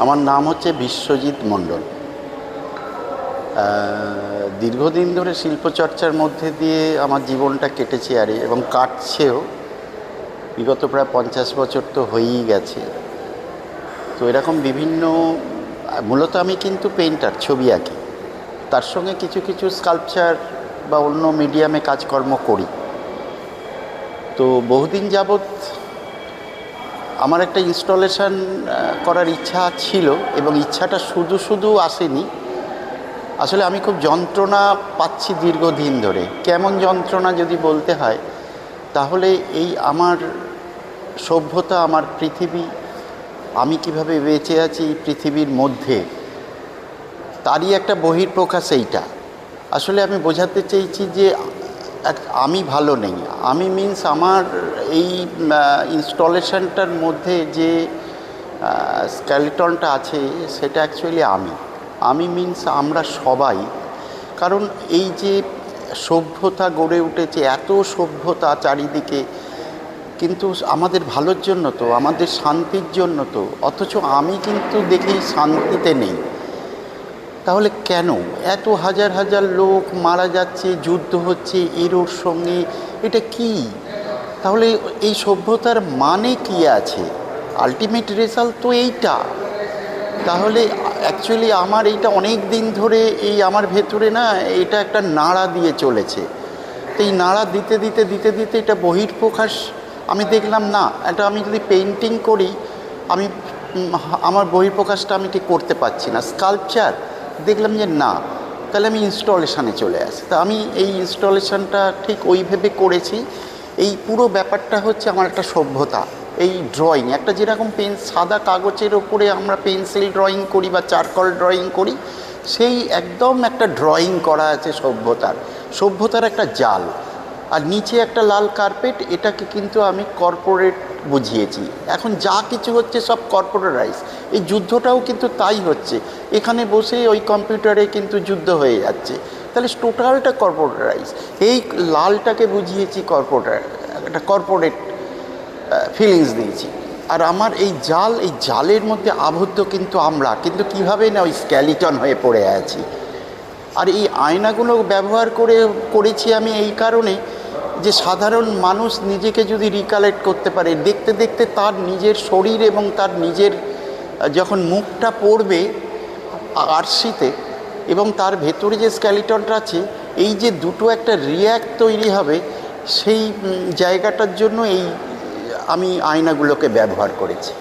আমার নাম হচ্ছে বিশ্বজিৎ মণ্ডল। দীর্ঘদিন ধরে শিল্পচর্চার মধ্যে দিয়ে আমার জীবনটা কেটেছে এবং কাটছেও। বিগত প্রায় 50 বছর তো হয়েই গেছে। তো এরকম বিভিন্ন, মূলত আমি কিন্তু পেইন্টার, ছবি আঁকি, তার সঙ্গে কিছু কিছু স্কাল্পচার বা অন্য মিডিয়ামে কাজকর্ম করি। তো বহুদিন যাবৎ আমার একটা ইনস্টলেশন করার ইচ্ছা ছিল, এবং ইচ্ছাটা শুধু শুধু আসেনি। আসলে আমি খুব যন্ত্রণা পাচ্ছি দীর্ঘদিন ধরে। কেমন যন্ত্রণা যদি বলতে হয়, তাহলে এই আমার সভ্যতা, আমার পৃথিবী, আমি কিভাবে বেঁচে আছি এই পৃথিবীর মধ্যে, তারই একটা বহিঃপ্রকাশ এইটা। আসলে আমি বোঝাতে চেয়েছি যে আমি ভালো নেই। আমি মিন্স আমার এই ইনস্টলেশনটার মধ্যে যে স্কেলেটনটা আছে সেটা অ্যাকচুয়ালি আমি মিন্স আমরা সবাই। কারণ এই যে সভ্যতা গড়ে উঠেছে, এত সভ্যতা চারিদিকে, কিন্তু আমাদের ভালোর জন্য তো, আমাদের শান্তির জন্য তো, অথচ আমি কিন্তু দেখি শান্তিতে নেই। তাহলে কেন এত হাজার হাজার লোক মারা যাচ্ছে, যুদ্ধ হচ্ছে এর ওর সঙ্গে? এটা কি? তাহলে এই সভ্যতার মানে কি আছে? আলটিমেট রেজাল্ট তো এইটা। তাহলে অ্যাকচুয়ালি আমার এইটা অনেক দিন ধরে এই আমার ভেতরে না, এটা একটা নাড়া দিয়ে চলেছে। তো এই নাড়া দিতে দিতে দিতে দিতে এটা বহিঃপ্রকাশ আমি দেখলাম না। এটা আমি যদি পেইন্টিং করি, আমি আমার বহিঃপ্রকাশটা আমি ঠিক করতে পারছি না। স্কাল্পচার দেখলাম যে না, তাহলে আমি ইনস্টলেশনে চলে আসি। তা আমি এই ইনস্টলেশনটা ঠিক ওইভাবে করেছি। এই পুরো ব্যাপারটা হচ্ছে আমার একটা সভ্যতা। এই ড্রয়িং একটা, যেরকম সাদা কাগজের ওপরে আমরা পেন্সিল ড্রয়িং করি বা চারকোল ড্রয়িং করি, সেই একদম একটা ড্রয়িং করা আছে সভ্যতার একটা জাল, আর নিচে একটা লাল কার্পেট। এটাকে কিন্তু আমি কর্পোরেট বুঝিয়েছি। এখন যা কিছু হচ্ছে সব কর্পোরেটাইজ। এই যুদ্ধটাও কিন্তু তাই হচ্ছে। এখানে বসে ওই কম্পিউটারে কিন্তু যুদ্ধ হয়ে যাচ্ছে। তাহলে টোটালটা কর্পোরেটাইজ। এই লালটাকে বুঝিয়েছি একটা কর্পোরেট ফিলিংস দিয়েছি। আর আমার এই জালের মধ্যে আবদ্ধ কিন্তু আমরা, কিন্তু কীভাবে না ওই স্কেলিটন হয়ে পড়ে আছি। আর এই আয়নাগুলো ব্যবহার করেছি আমি এই কারণে যে সাধারণ মানুষ নিজেকে যদি রিকালেক্ট করতে পারে, দেখতে দেখতে তার নিজের শরীর এবং তার নিজের যখন মুখটা পড়বে আরশিতে, এবং তার ভেতরে যে স্কেলিটনটা আছে, এই যে দুটো একটা রিয়্যাক্ট তৈরি হবে, সেই জায়গাটার জন্য আমি আয়নাগুলোকে ব্যবহার করেছি।